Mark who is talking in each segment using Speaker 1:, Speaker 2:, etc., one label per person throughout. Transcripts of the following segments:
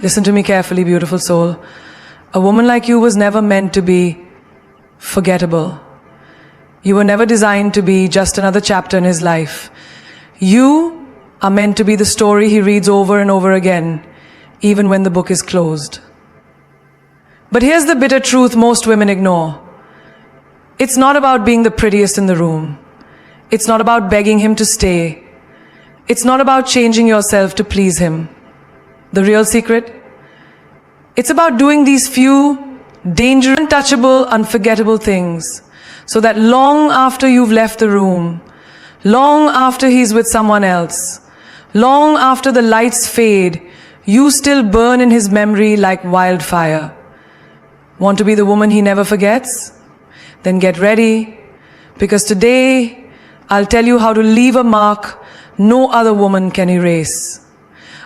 Speaker 1: Listen to me carefully, beautiful soul. A woman like you was never meant to be forgettable. You were never designed to be just another chapter in his life. You are meant to be the story he reads over and over again, even when the book is closed. But here's the bitter truth most women ignore. It's not about being the prettiest in the room. It's not about begging him to stay. It's not about changing yourself to please him. The real secret? It's about doing these few dangerous, untouchable, unforgettable things so that long after you've left the room, long after he's with someone else, long after the lights fade, you still burn in his memory like wildfire. Want to be the woman he never forgets? Then get ready, because today I'll tell you how to leave a mark no other woman can erase.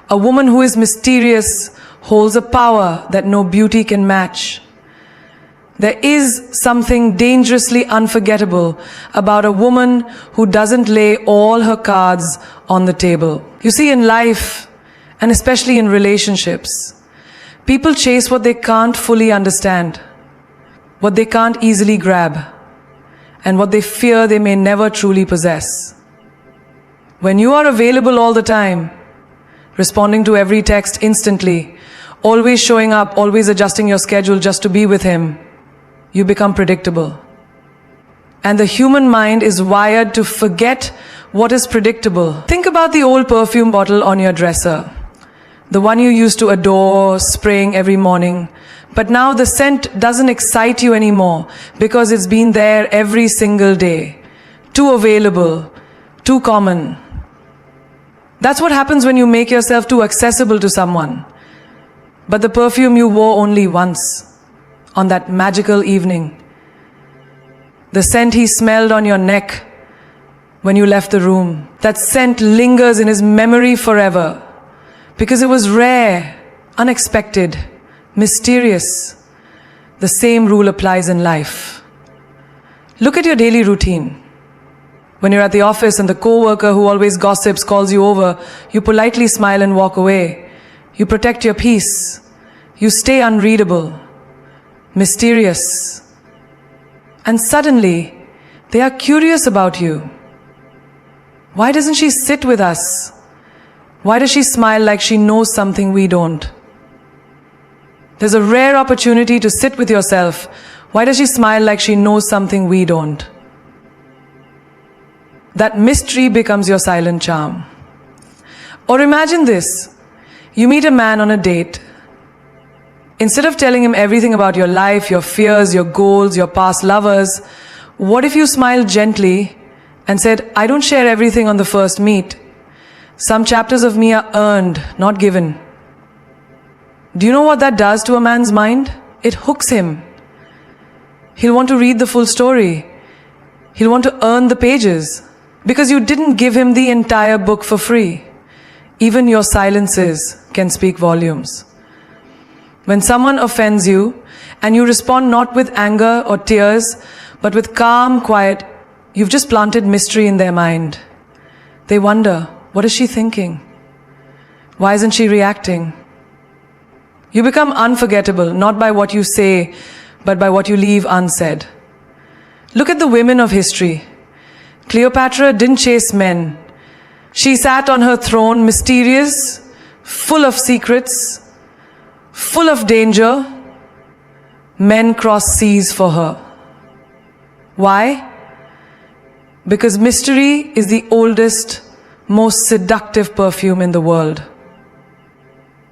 Speaker 1: A woman who is mysterious holds a power that no beauty can match. There is something dangerously unforgettable about a woman who doesn't lay all her cards on the table. You see, in life, and especially in relationships, people chase what they can't fully understand, what they can't easily grab, and what they fear they may never truly possess. When you are available all the time, responding to every text instantly, always showing up, always adjusting your schedule just to be with him, you become predictable. And the human mind is wired to forget what is predictable. Think about the old perfume bottle on your dresser, the one you used to adore, spraying every morning. But now the scent doesn't excite you anymore because it's been there every single day. Too available, too common. That's what happens when you make yourself too accessible to someone. But the perfume you wore only once, on that magical evening, the scent he smelled on your neck when you left the room, that scent lingers in his memory forever because it was rare, unexpected, mysterious. The same rule applies in life. Look at your daily routine. When you're at the office and the co-worker who always gossips calls you over, you politely smile and walk away. You protect your peace. You stay unreadable, mysterious. And suddenly, they are curious about you. Why doesn't she sit with us? Why does she smile like she knows something we don't? There's a rare opportunity to sit with yourself. Why does she smile like she knows something we don't? That mystery becomes your silent charm. Or imagine this. You meet a man on a date. Instead of telling him everything about your life, your fears, your goals, your past lovers, what if you smiled gently and said, I don't share everything on the first meet. Some chapters of me are earned, not given. Do you know what that does to a man's mind? It hooks him. He'll want to read the full story. He'll want to earn the pages. Because you didn't give him the entire book for free. Even your silences can speak volumes. When someone offends you, and you respond not with anger or tears, but with calm, quiet, you've just planted mystery in their mind. They wonder, what is she thinking? Why isn't she reacting? You become unforgettable, not by what you say, but by what you leave unsaid. Look at the women of history. Cleopatra didn't chase men. She sat on her throne, mysterious, full of secrets, full of danger. Men crossed seas for her. Why? Because mystery is the oldest, most seductive perfume in the world.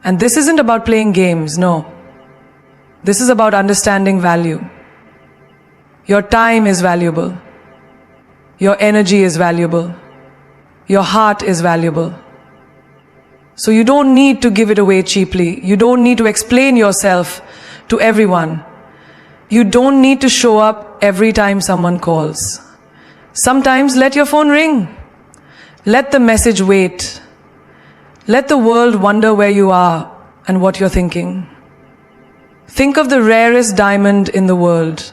Speaker 1: And this isn't about playing games, no. This is about understanding value. Your time is valuable. Your energy is valuable. Your heart is valuable. So you don't need to give it away cheaply. You don't need to explain yourself to everyone. You don't need to show up every time someone calls. Sometimes let your phone ring. Let the message wait. Let the world wonder where you are and what you're thinking. Think of the rarest diamond in the world.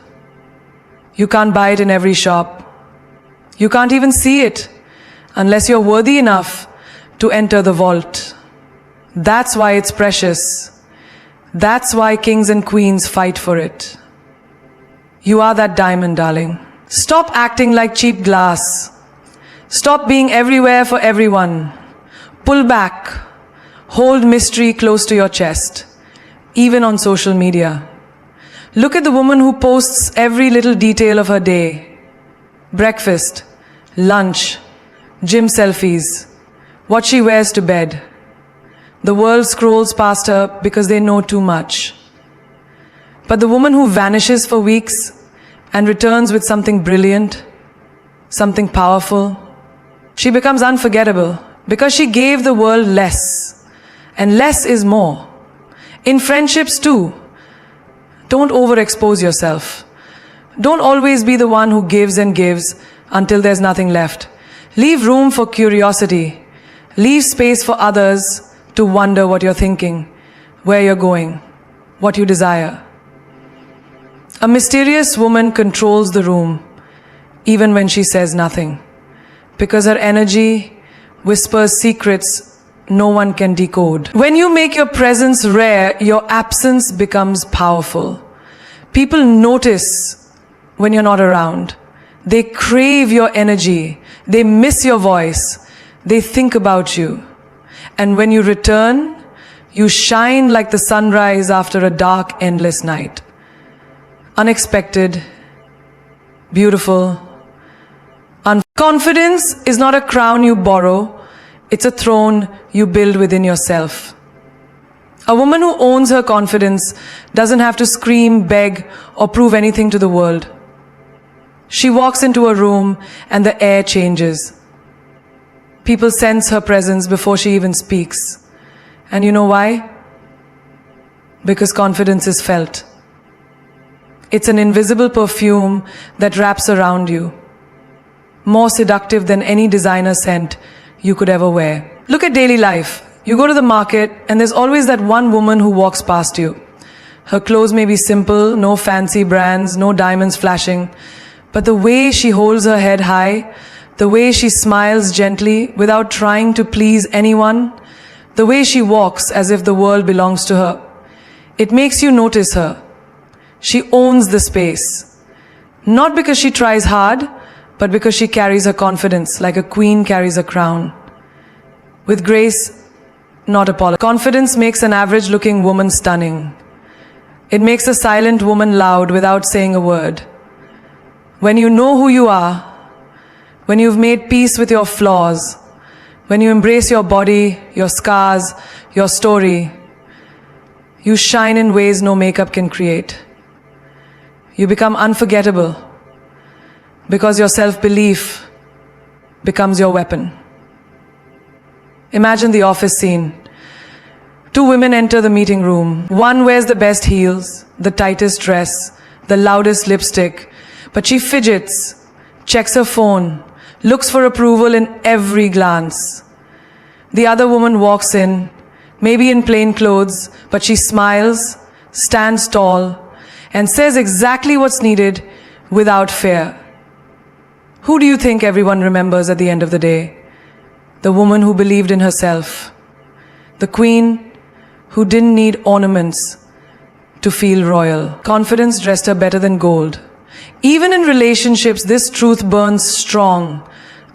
Speaker 1: You can't buy it in every shop. You can't even see it unless you're worthy enough to enter the vault. That's why it's precious. That's why kings and queens fight for it. You are that diamond, darling. Stop acting like cheap glass. Stop being everywhere for everyone. Pull back. Hold mystery close to your chest, even on social media. Look at the woman who posts every little detail of her day. Breakfast, lunch, gym selfies, what she wears to bed. The world scrolls past her because they know too much. But the woman who vanishes for weeks and returns with something brilliant, something powerful, she becomes unforgettable because she gave the world less. And less is more. In friendships too, don't overexpose yourself. Don't always be the one who gives and gives until there's nothing left. Leave room for curiosity. Leave space for others to wonder what you're thinking, where you're going, what you desire. A mysterious woman controls the room, even when she says nothing, because her energy whispers secrets no one can decode. When you make your presence rare, your absence becomes powerful. People notice when you're not around. They crave your energy. They miss your voice. They think about you. And when you return, you shine like the sunrise after a dark, endless night. Unexpected, beautiful. Confidence is not a crown you borrow. It's a throne you build within yourself. A woman who owns her confidence doesn't have to scream, beg, or prove anything to the world. She walks into a room and the air changes. People sense her presence before she even speaks. And you know why? Because confidence is felt. It's an invisible perfume that wraps around you, more seductive than any designer scent you could ever wear. Look at daily life. You go to the market and there's always that one woman who walks past you. Her clothes may be simple, no fancy brands, no diamonds flashing, but the way she holds her head high, the way she smiles gently without trying to please anyone, the way she walks as if the world belongs to her, it makes you notice her. She owns the space. Not because she tries hard, but because she carries her confidence like a queen carries a crown. With grace, not apology. Confidence makes an average-looking woman stunning. It makes a silent woman loud without saying a word. When you know who you are, when you've made peace with your flaws, when you embrace your body, your scars, your story, you shine in ways no makeup can create. You become unforgettable because your self-belief becomes your weapon. Imagine the office scene. Two women enter the meeting room. One wears the best heels, the tightest dress, the loudest lipstick, but she fidgets, checks her phone, looks for approval in every glance. The other woman walks in, maybe in plain clothes, but she smiles, stands tall, and says exactly what's needed without fear. Who do you think everyone remembers at the end of the day? The woman who believed in herself. The queen who didn't need ornaments to feel royal. Confidence dressed her better than gold. Even in relationships, this truth burns strong.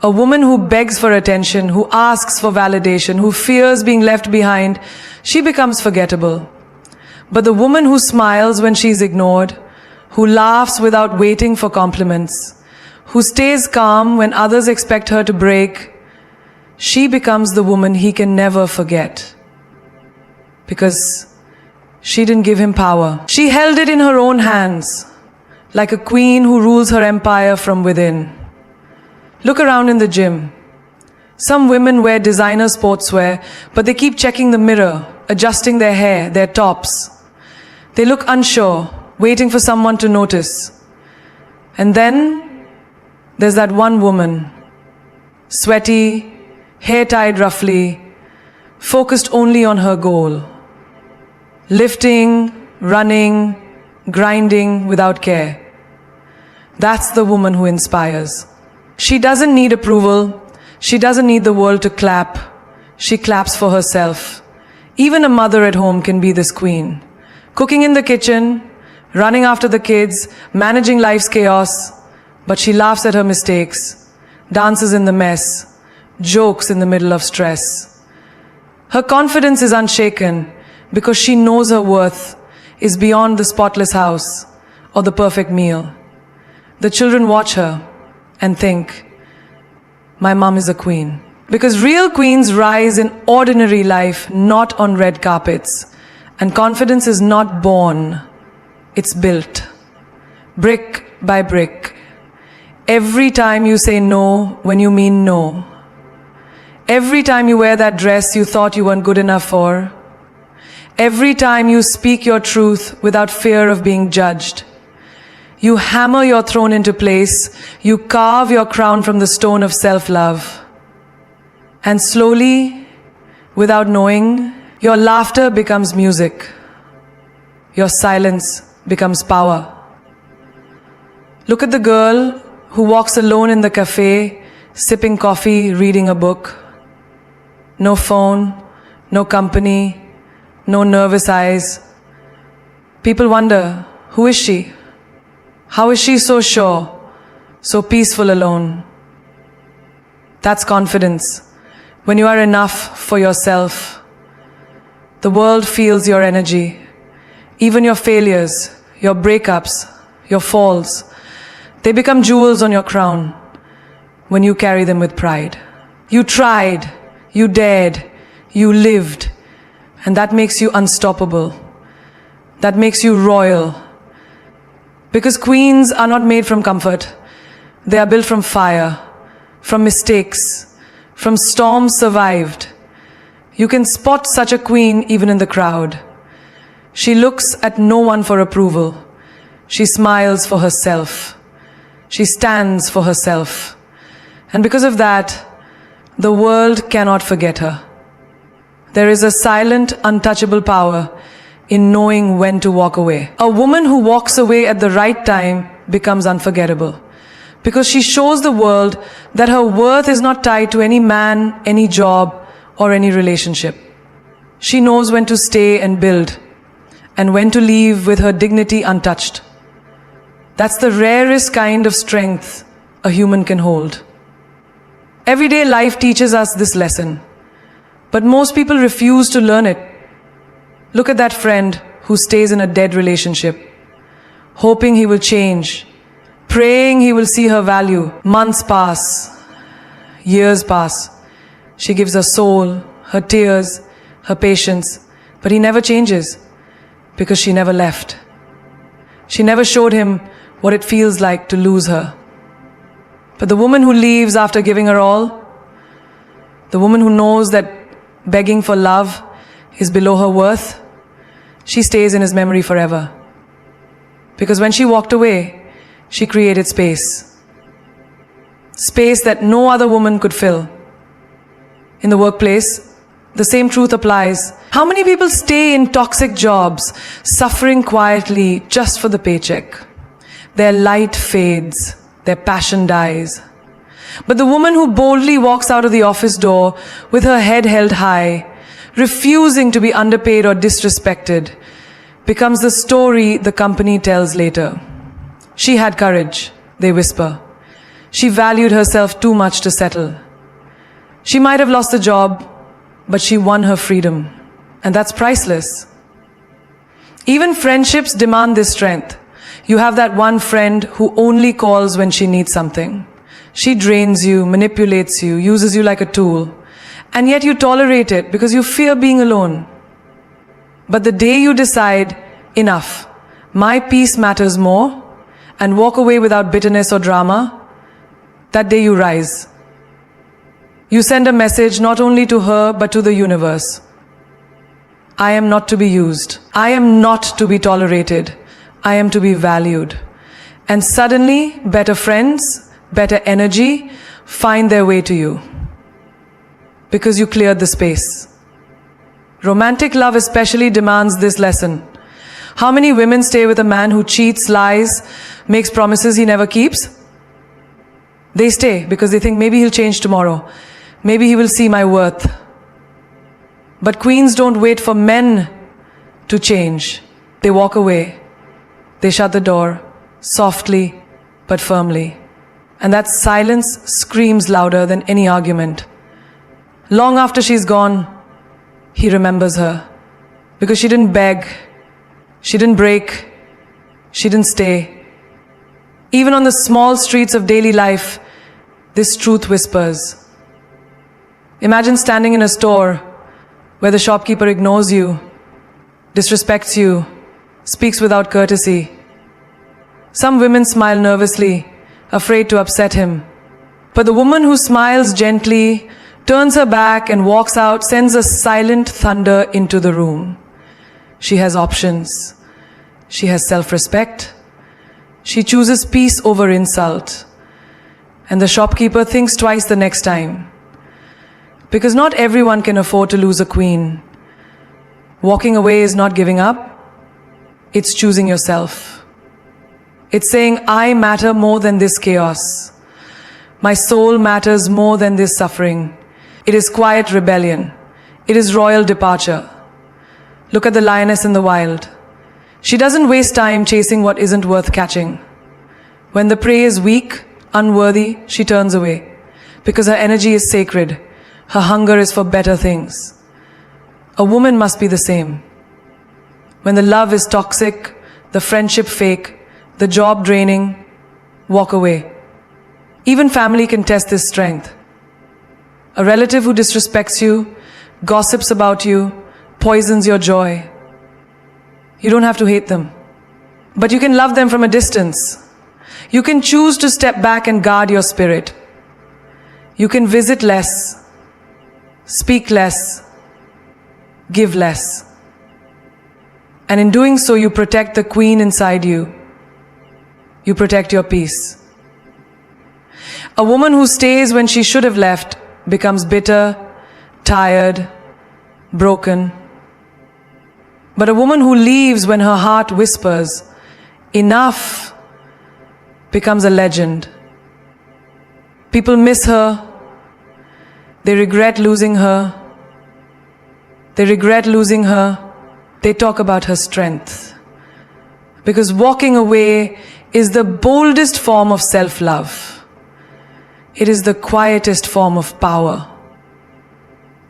Speaker 1: A woman who begs for attention, who asks for validation, who fears being left behind, she becomes forgettable. But the woman who smiles when she's ignored, who laughs without waiting for compliments, who stays calm when others expect her to break, she becomes the woman he can never forget. Because she didn't give him power. She held it in her own hands, like a queen who rules her empire from within. Look around in the gym. Some women wear designer sportswear, but they keep checking the mirror, adjusting their hair, their tops. They look unsure, waiting for someone to notice. And then there's that one woman, sweaty, hair tied roughly, focused only on her goal. Lifting, running, grinding without care. That's the woman who inspires. She doesn't need approval. She doesn't need the world to clap. She claps for herself. Even a mother at home can be this queen. cooking in the kitchen, running after the kids, managing life's chaos, but she laughs at her mistakes, dances in the mess, jokes in the middle of stress. Her confidence is unshaken because she knows her worth is beyond the spotless house or the perfect meal. The children watch her and think, my mom is a queen. Because real queens rise in ordinary life, not on red carpets. And confidence is not born, it's built. Brick by brick. Every time you say no when you mean no. Every time you wear that dress you thought you weren't good enough for. Every time you speak your truth without fear of being judged. You hammer your throne into place. You carve your crown from the stone of self-love. And slowly, without knowing, your laughter becomes music. Your silence becomes power. Look at the girl who walks alone in the cafe, sipping coffee, reading a book. No phone, no company, no nervous eyes. People wonder, who is she? How is she so sure, so peaceful alone? That's confidence. When you are enough for yourself, the world feels your energy. Even your failures, your breakups, your falls, they become jewels on your crown when you carry them with pride. You tried, you dared, you lived, and that makes you unstoppable. That makes you royal. Because queens are not made from comfort. They are built from fire, from mistakes, from storms survived. You can spot such a queen even in the crowd. She looks at no one for approval. She smiles for herself. She stands for herself. And because of that, the world cannot forget her. There is a silent, untouchable power in knowing when to walk away. A woman who walks away at the right time becomes unforgettable. Because she shows the world that her worth is not tied to any man, any job, or any relationship. She knows when to stay and build, and when to leave with her dignity untouched. That's the rarest kind of strength a human can hold. Everyday life teaches us this lesson, but most people refuse to learn it. Look at that friend who stays in a dead relationship, hoping he will change, praying he will see her value. Months pass, years pass. She gives her soul, her tears, her patience, but he never changes because she never left. She never showed him what it feels like to lose her. But the woman who leaves after giving her all, the woman who knows that begging for love is below her worth, she stays in his memory forever. Because when she walked away, she created space. Space that no other woman could fill. In the workplace, the same truth applies. How many people stay in toxic jobs, suffering quietly just for the paycheck? Their light fades, their passion dies. But the woman who boldly walks out of the office door with her head held high, refusing to be underpaid or disrespected, becomes the story the company tells later. She had courage, they whisper. She valued herself too much to settle. She might have lost the job, but she won her freedom. And that's priceless. Even friendships demand this strength. You have that one friend who only calls when she needs something. She drains you, manipulates you, uses you like a tool. And yet you tolerate it because you fear being alone. But the day you decide, enough, my peace matters more, and walk away without bitterness or drama, that day you rise. You send a message not only to her but to the universe. I am not to be used. I am not to be tolerated. I am to be valued. And suddenly, better friends, better energy find their way to you. Because you cleared the space. Romantic love especially demands this lesson. How many women stay with a man who cheats, lies, makes promises he never keeps? They stay because they think maybe he'll change tomorrow. Maybe he will see my worth. But queens don't wait for men to change. They walk away. They shut the door, softly but firmly. And that silence screams louder than any argument. Long after she's gone, he remembers her. Because she didn't beg, she didn't break, she didn't stay. Even on the small streets of daily life, this truth whispers. Imagine standing in a store where the shopkeeper ignores you, disrespects you, speaks without courtesy. Some women smile nervously, afraid to upset him. But the woman who smiles gently, turns her back and walks out, sends a silent thunder into the room. She has options. She has self-respect. She chooses peace over insult. And the shopkeeper thinks twice the next time. Because not everyone can afford to lose a queen. Walking away is not giving up. It's choosing yourself. It's saying, I matter more than this chaos. My soul matters more than this suffering. It is quiet rebellion. It is royal departure. Look at the lioness in the wild. She doesn't waste time chasing what isn't worth catching. When the prey is weak, unworthy, she turns away. Because her energy is sacred. Her hunger is for better things. A woman must be the same. When the love is toxic, the friendship fake, the job draining, walk away. Even family can test this strength. A relative who disrespects you, gossips about you, poisons your joy. You don't have to hate them. But you can love them from a distance. You can choose to step back and guard your spirit. You can visit less, speak less, give less. And in doing so, you protect the queen inside you. You protect your peace. A woman who stays when she should have left becomes bitter, tired, broken. But a woman who leaves when her heart whispers, enough, becomes a legend. People miss her. They regret losing her. They regret losing her. They talk about her strength. Because walking away is the boldest form of self-love. It is the quietest form of power.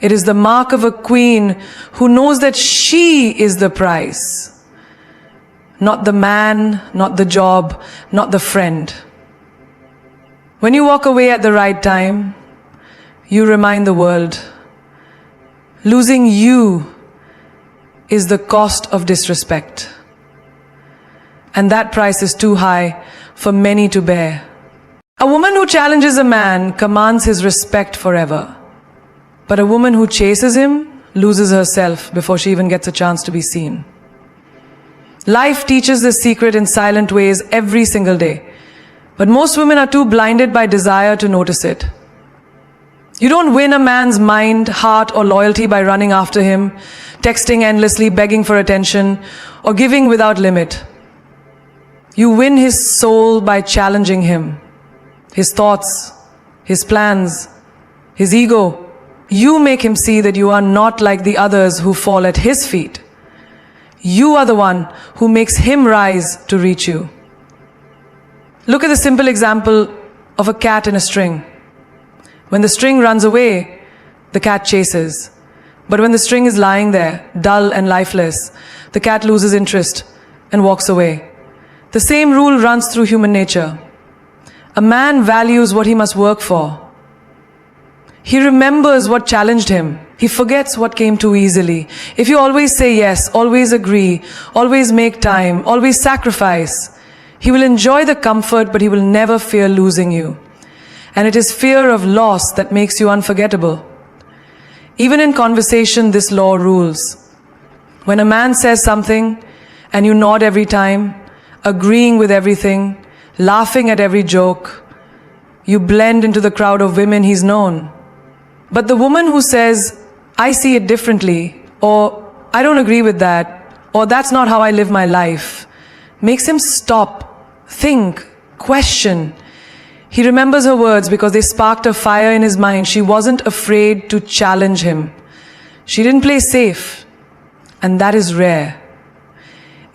Speaker 1: It is the mark of a queen who knows that she is the prize. Not the man, not the job, not the friend. When you walk away at the right time, you remind the world, losing you is the cost of disrespect. And that price is too high for many to bear. A woman who challenges a man commands his respect forever. But a woman who chases him loses herself before she even gets a chance to be seen. Life teaches this secret in silent ways every single day. But most women are too blinded by desire to notice it. You don't win a man's mind, heart, or loyalty by running after him, texting endlessly, begging for attention, or giving without limit. You win his soul by challenging him, his thoughts, his plans, his ego. You make him see that you are not like the others who fall at his feet. You are the one who makes him rise to reach you. Look at the simple example of a cat in a string. When the string runs away, the cat chases. But when the string is lying there, dull and lifeless, the cat loses interest and walks away. The same rule runs through human nature. A man values what he must work for. He remembers what challenged him. He forgets what came too easily. If you always say yes, always agree, always make time, always sacrifice, he will enjoy the comfort, but he will never fear losing you. And it is fear of loss that makes you unforgettable. Even in conversation, this law rules. When a man says something and you nod every time, agreeing with everything, laughing at every joke, you blend into the crowd of women he's known. But the woman who says, I see it differently, or I don't agree with that, or that's not how I live my life, makes him stop, think, question. He remembers her words because they sparked a fire in his mind. She wasn't afraid to challenge him. She didn't play safe, and that is rare.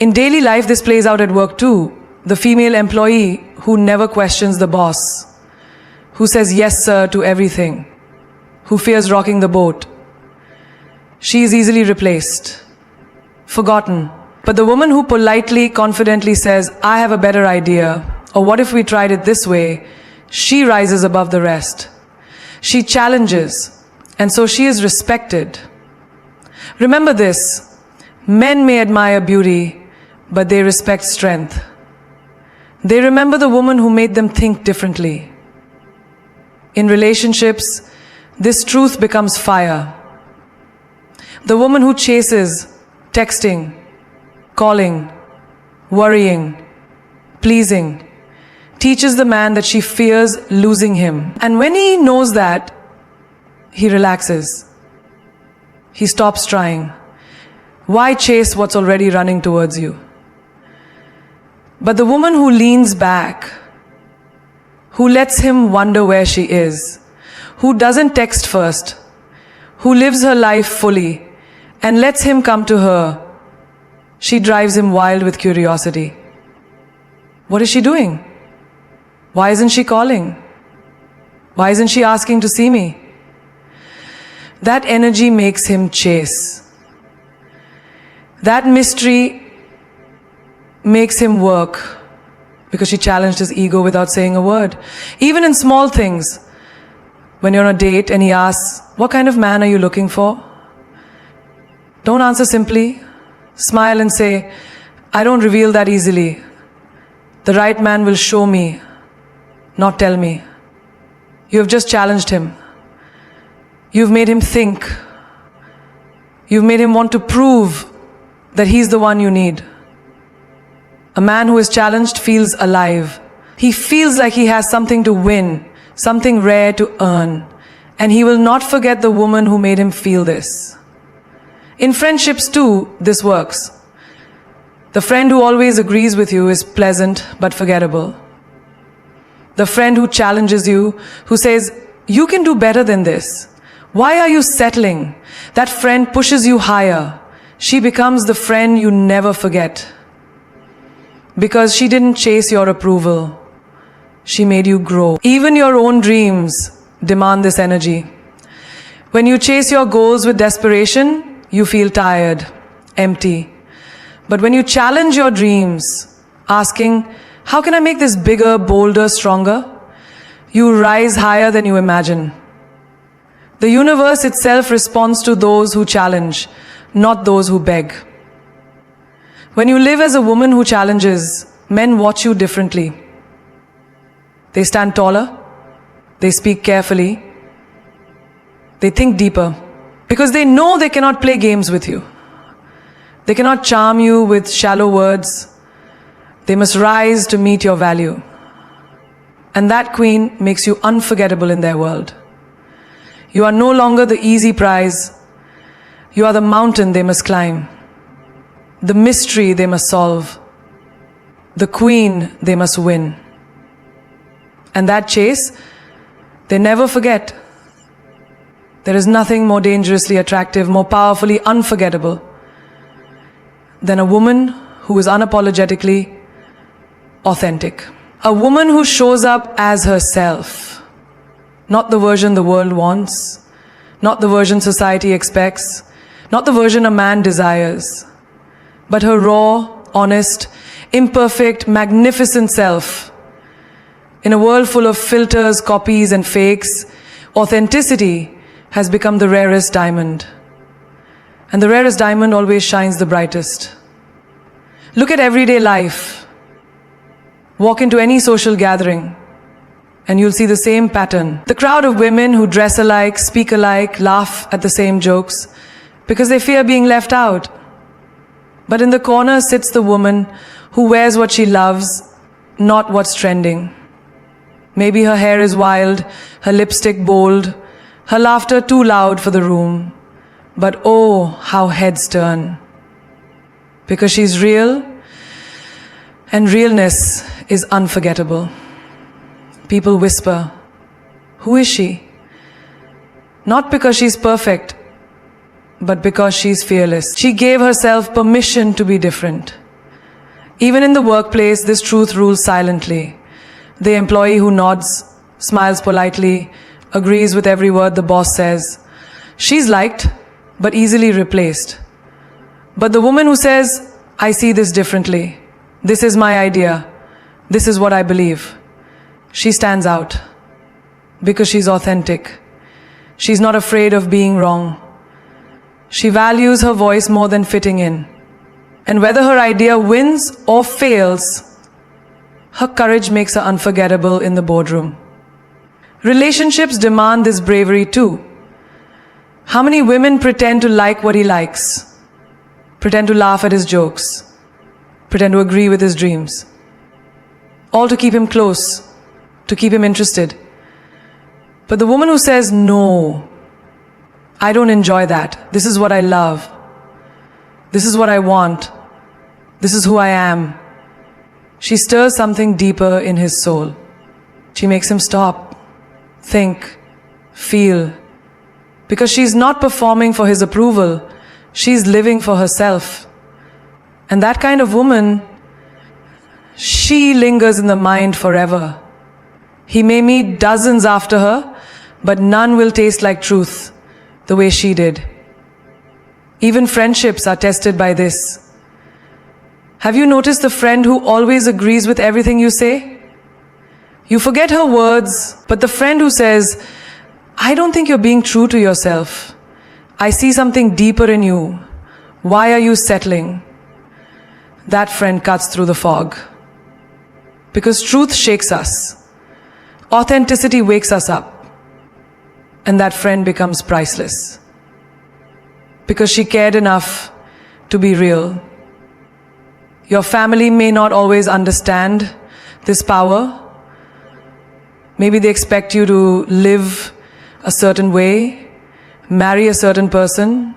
Speaker 1: In daily life, this plays out at work too. The female employee who never questions the boss, who says yes sir to everything, who fears rocking the boat. She is easily replaced, forgotten. But the woman who politely, confidently says, I have a better idea, or what if we tried it this way, she rises above the rest. She challenges, and so she is respected. Remember this, men may admire beauty, but they respect strength. They remember the woman who made them think differently. In relationships, this truth becomes fire. The woman who chases, texting, calling, worrying, pleasing, teaches the man that she fears losing him. And when he knows that, he relaxes. He stops trying. Why chase what's already running towards you? But the woman who leans back, who lets him wonder where she is, who doesn't text first, who lives her life fully and lets him come to her, she drives him wild with curiosity. What is she doing? Why isn't she calling? Why isn't she asking to see me? That energy makes him chase. That mystery makes him work because she challenged his ego without saying a word. Even in small things, when you're on a date and he asks, what kind of man are you looking for? Don't answer simply. Smile and say, I don't reveal that easily. The right man will show me, not tell me. You have just challenged him. You've made him think. You've made him want to prove that he's the one you need. A man who is challenged feels alive. He feels like he has something to win, something rare to earn. And he will not forget the woman who made him feel this. In friendships too, this works. The friend who always agrees with you is pleasant but forgettable. The friend who challenges you, who says, you can do better than this. Why are you settling? That friend pushes you higher. She becomes the friend you never forget. Because she didn't chase your approval. She made you grow. Even your own dreams demand this energy. When you chase your goals with desperation, you feel tired, empty. But when you challenge your dreams, asking, how can I make this bigger, bolder, stronger? You rise higher than you imagine. The universe itself responds to those who challenge, not those who beg. When you live as a woman who challenges, men watch you differently. They stand taller, they speak carefully, they think deeper, because they know they cannot play games with you. They cannot charm you with shallow words. They must rise to meet your value. And that queen makes you unforgettable in their world. You are no longer the easy prize. You are the mountain they must climb, the mystery they must solve, the queen they must win. And that chase, they never forget. There is nothing more dangerously attractive, more powerfully unforgettable than a woman who is unapologetically authentic. A woman who shows up as herself, not the version the world wants, not the version society expects, not the version a man desires, but her raw, honest, imperfect, magnificent self. In a world full of filters, copies, and fakes, authenticity has become the rarest diamond. And the rarest diamond always shines the brightest. Look at everyday life. Walk into any social gathering, and you'll see the same pattern. The crowd of women who dress alike, speak alike, laugh at the same jokes, because they fear being left out. But in the corner sits the woman who wears what she loves, not what's trending. Maybe her hair is wild, her lipstick bold, her laughter too loud for the room. But oh, how heads turn. Because she's real, and realness is unforgettable. People whisper, who is she? Not because she's perfect, but because she's fearless. She gave herself permission to be different. Even in the workplace, this truth rules silently. The employee who nods, smiles politely, agrees with every word the boss says. She's liked, but easily replaced. But the woman who says, I see this differently. This is my idea. This is what I believe. She stands out because she's authentic. She's not afraid of being wrong. She values her voice more than fitting in. And whether her idea wins or fails, her courage makes her unforgettable in the boardroom. Relationships demand this bravery too. How many women pretend to like what he likes, pretend to laugh at his jokes, pretend to agree with his dreams, all to keep him close, to keep him interested. But the woman who says, no, I don't enjoy that. This is what I love. This is what I want. This is who I am. She stirs something deeper in his soul. She makes him stop, think, feel. Because she's not performing for his approval. She's living for herself. And that kind of woman, she lingers in the mind forever. He may meet dozens after her, but none will taste like truth the way she did. Even friendships are tested by this. Have you noticed the friend who always agrees with everything you say? You forget her words, but the friend who says, I don't think you're being true to yourself. I see something deeper in you. Why are you settling? That friend cuts through the fog. Because truth shakes us. Authenticity wakes us up. And that friend becomes priceless. Because she cared enough to be real. Your family may not always understand this power. Maybe they expect you to live a certain way, marry a certain person,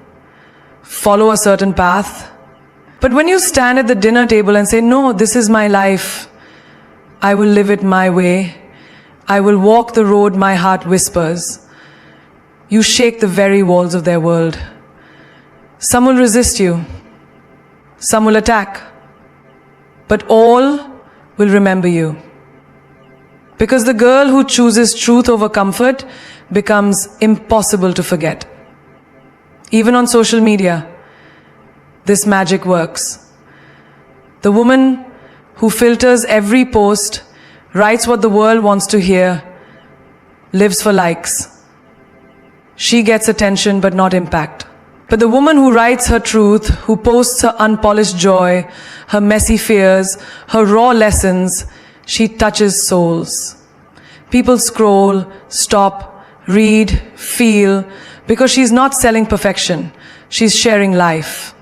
Speaker 1: follow a certain path. But when you stand at the dinner table and say, no, this is my life, I will live it my way, I will walk the road my heart whispers, you shake the very walls of their world. Some will resist you, some will attack, but all will remember you. Because the girl who chooses truth over comfort becomes impossible to forget. Even on social media, this magic works. The woman who filters every post, writes what the world wants to hear, lives for likes. She gets attention but not impact. But the woman who writes her truth, who posts her unpolished joy, her messy fears, her raw lessons, she touches souls. People scroll, stop, read, feel, because she's not selling perfection. She's sharing life.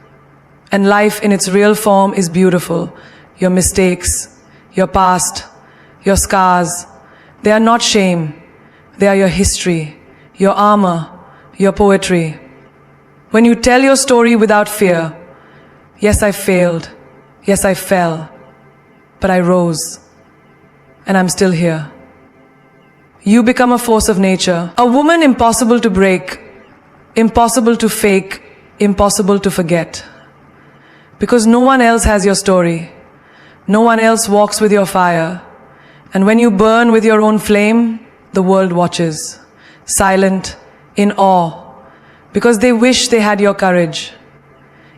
Speaker 1: And life in its real form is beautiful. Your mistakes, your past, your scars, they are not shame. They are your history, your armor, your poetry. When you tell your story without fear, yes, I failed. Yes, I fell. But I rose. And I'm still here. You become a force of nature. A woman impossible to break, impossible to fake, impossible to forget. Because no one else has your story. No one else walks with your fire. And when you burn with your own flame, the world watches, silent, in awe, because they wish they had your courage.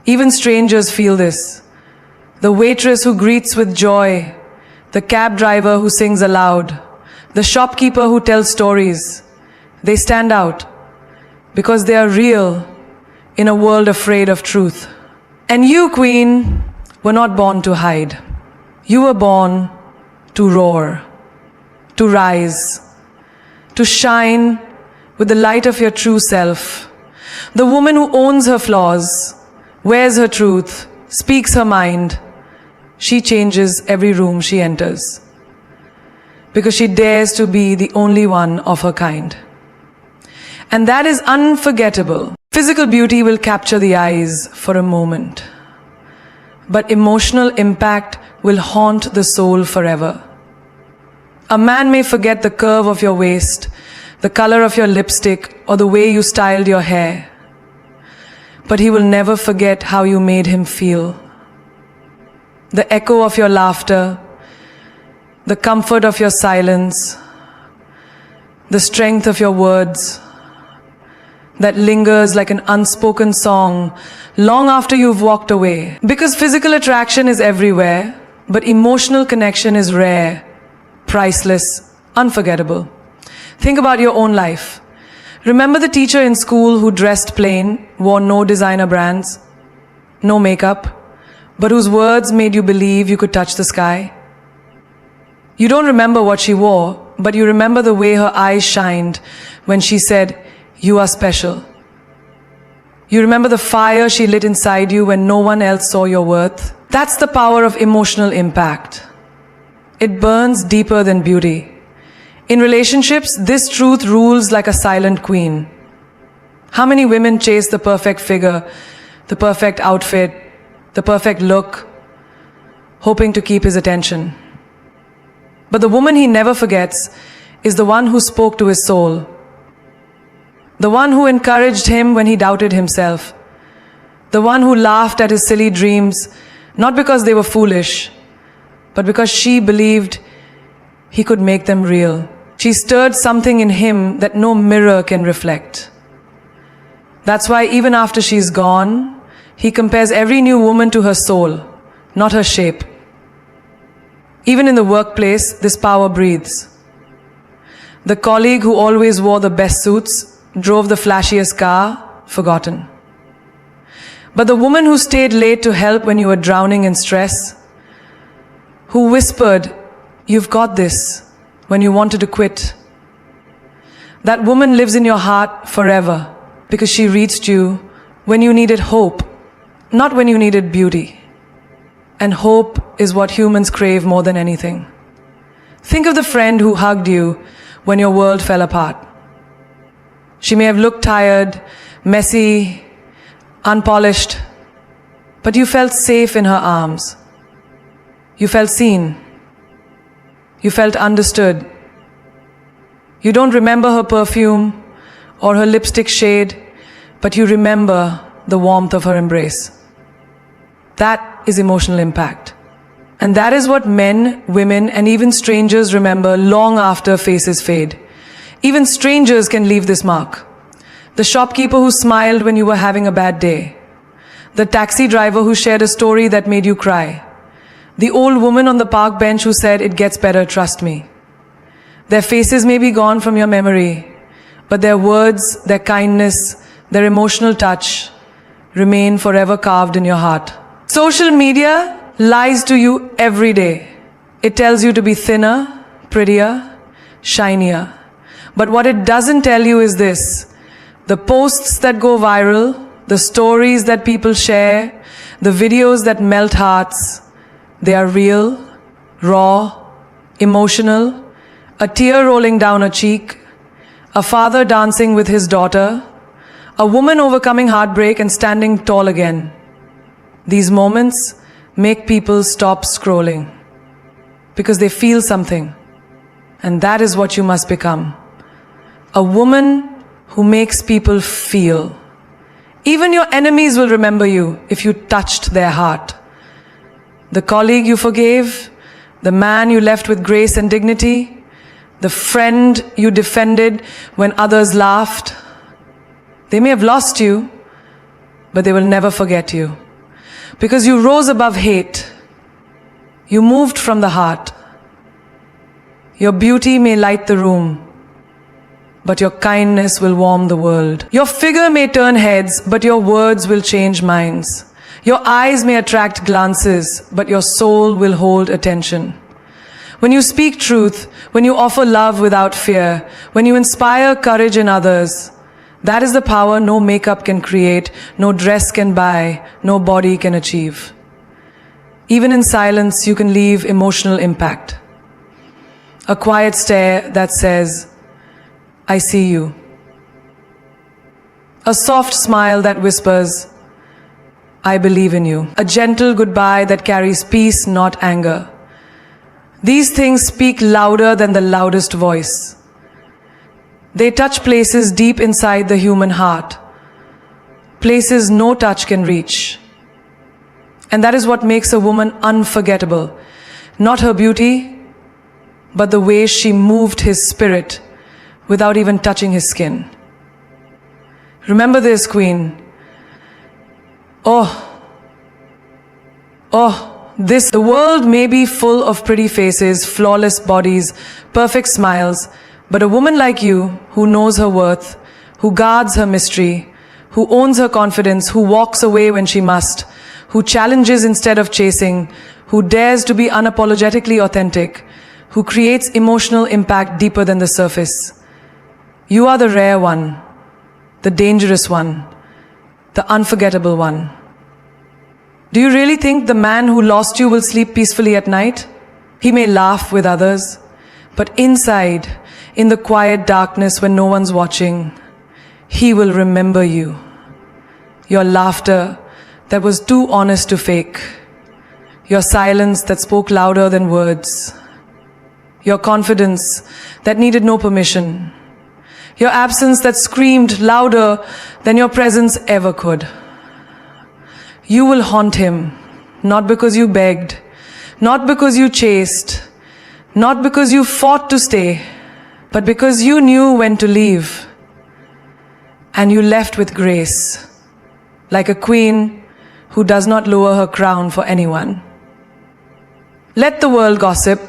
Speaker 1: Even strangers feel this. The waitress who greets with joy, the cab driver who sings aloud, the shopkeeper who tells stories, they stand out because they are real in a world afraid of truth. And you, Queen, were not born to hide. You were born to roar, to rise, to shine with the light of your true self. The woman who owns her flaws, wears her truth, speaks her mind, she changes every room she enters. Because she dares to be the only one of her kind. And that is unforgettable. Physical beauty will capture the eyes for a moment. But emotional impact will haunt the soul forever. A man may forget the curve of your waist, the color of your lipstick, or the way you styled your hair. But he will never forget how you made him feel. the echo of your laughter, the comfort of your silence, the strength of your words that lingers like an unspoken song long after you've walked away. Because physical attraction is everywhere, but emotional connection is rare, priceless, unforgettable. Think about your own life. Remember the teacher in school who dressed plain, wore no designer brands, no makeup, but whose words made you believe you could touch the sky? You don't remember what she wore, but you remember the way her eyes shined when she said, "You are special." You remember the fire she lit inside you when no one else saw your worth. That's the power of emotional impact. It burns deeper than beauty. In relationships, this truth rules like a silent queen. How many women chase the perfect figure, the perfect outfit, the perfect look, hoping to keep his attention? But the woman he never forgets is the one who spoke to his soul. The one who encouraged him when he doubted himself. The one who laughed at his silly dreams, not because they were foolish, but because she believed he could make them real. She stirred something in him that no mirror can reflect. That's why even after she's gone, he compares every new woman to her soul, not her shape. Even in the workplace, this power breathes. The colleague who always wore the best suits, drove the flashiest car, forgotten. But the woman who stayed late to help when you were drowning in stress, who whispered, "You've got this," when you wanted to quit, that woman lives in your heart forever because she reached you when you needed hope, not when you needed beauty. And hope is what humans crave more than anything. Think of the friend who hugged you when your world fell apart. She may have looked tired, messy, unpolished, but you felt safe in her arms. You felt seen. You felt understood. You don't remember her perfume or her lipstick shade, but you remember the warmth of her embrace. That is emotional impact. And that is what men, women, and even strangers remember long after faces fade. Even strangers can leave this mark. The shopkeeper who smiled when you were having a bad day. The taxi driver who shared a story that made you cry. The old woman on the park bench who said, "It gets better, trust me." Their faces may be gone from your memory, but their words, their kindness, their emotional touch remain forever carved in your heart. Social media lies to you every day. It tells you to be thinner, prettier, shinier. But what it doesn't tell you is this: the posts that go viral, the stories that people share, the videos that melt hearts, they are real, raw, emotional, a tear rolling down a cheek, a father dancing with his daughter, a woman overcoming heartbreak and standing tall again. These moments make people stop scrolling because they feel something, and that is what you must become. A woman who makes people feel. Even your enemies will remember you if you touched their heart. The colleague you forgave, the man you left with grace and dignity, the friend you defended when others laughed. They may have lost you, but they will never forget you. Because you rose above hate. You moved from the heart. Your beauty may light the room, but your kindness will warm the world. Your figure may turn heads, but your words will change minds. Your eyes may attract glances, but your soul will hold attention. When you speak truth, when you offer love without fear, when you inspire courage in others, that is the power no makeup can create, no dress can buy, no body can achieve. Even in silence, you can leave emotional impact. A quiet stare that says, "I see you." A soft smile that whispers, "I believe in you." A gentle goodbye that carries peace, not anger. These things speak louder than the loudest voice. They touch places deep inside the human heart, places no touch can reach. And that is what makes a woman unforgettable. Not her beauty, but the way she moved his spirit without even touching his skin. Remember this, Queen. The world may be full of pretty faces, flawless bodies, perfect smiles, but a woman like you, who knows her worth, who guards her mystery, who owns her confidence, who walks away when she must, who challenges instead of chasing, who dares to be unapologetically authentic, who creates emotional impact deeper than the surface. You are the rare one, the dangerous one, the unforgettable one. Do you really think the man who lost you will sleep peacefully at night? He may laugh with others, but inside, in the quiet darkness when no one's watching, he will remember you. Your laughter that was too honest to fake. Your silence that spoke louder than words. Your confidence that needed no permission. Your absence that screamed louder than your presence ever could. You will haunt him, not because you begged, not because you chased, not because you fought to stay, but because you knew when to leave. And you left with grace, like a queen who does not lower her crown for anyone. Let the world gossip.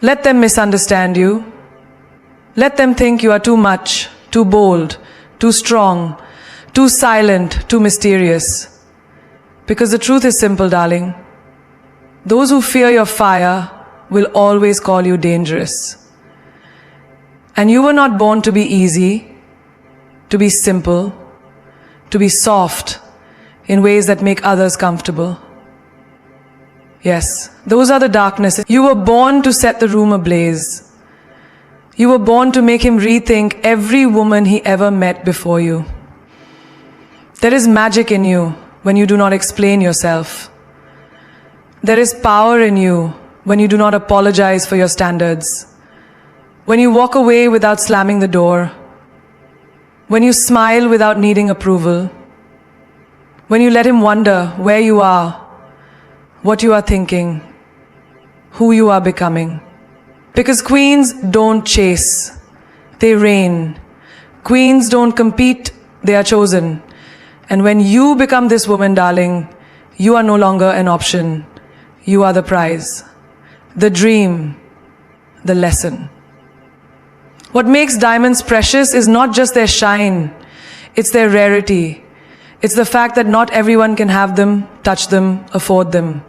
Speaker 1: Let them misunderstand you. Let them think you are too much, too bold, too strong, too silent, too mysterious. Because the truth is simple, darling. Those who fear your fire will always call you dangerous. And you were not born to be easy, to be simple, to be soft in ways that make others comfortable. Yes, those are the darknesses. You were born to set the room ablaze. You were born to make him rethink every woman he ever met before you. There is magic in you when you do not explain yourself. There is power in you when you do not apologize for your standards. When you walk away without slamming the door. When you smile without needing approval. When you let him wonder where you are, what you are thinking, who you are becoming. Because queens don't chase, they reign. Queens don't compete, they are chosen. And when you become this woman, darling, you are no longer an option. You are the prize, the dream, the lesson. What makes diamonds precious is not just their shine, it's their rarity. It's the fact that not everyone can have them, touch them, afford them.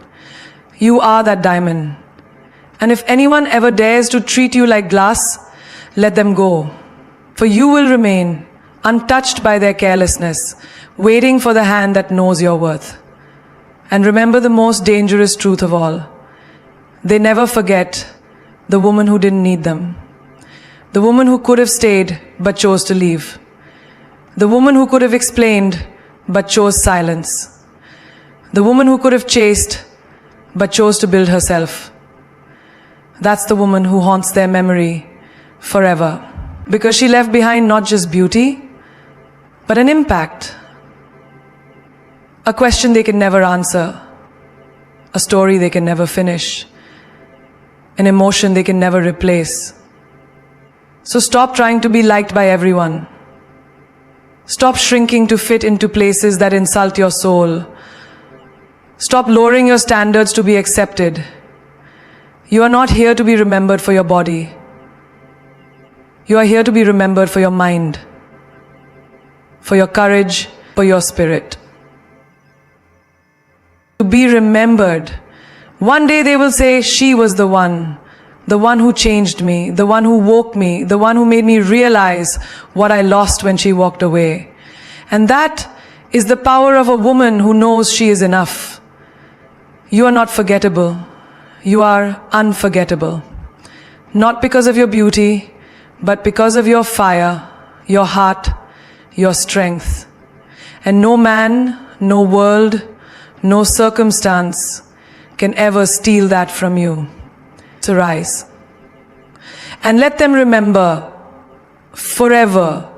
Speaker 1: You are that diamond. And if anyone ever dares to treat you like glass, let them go. For you will remain untouched by their carelessness, waiting for the hand that knows your worth. And remember the most dangerous truth of all. They never forget the woman who didn't need them. The woman who could have stayed but chose to leave. The woman who could have explained but chose silence. The woman who could have chased but chose to build herself. That's the woman who haunts their memory forever. Because she left behind not just beauty, but an impact. A question they can never answer. A story they can never finish. An emotion they can never replace. So stop trying to be liked by everyone. Stop shrinking to fit into places that insult your soul. Stop lowering your standards to be accepted. You are not here to be remembered for your body. You are here to be remembered for your mind, for your courage, for your spirit. To be remembered. One day they will say, she was the one who changed me, the one who woke me, the one who made me realize what I lost when she walked away. And that is the power of a woman who knows she is enough. You are not forgettable. You are unforgettable. Not because of your beauty, but because of your fire, your heart, your strength. And no man, no world, no circumstance can ever steal that from you. So rise. And let them remember forever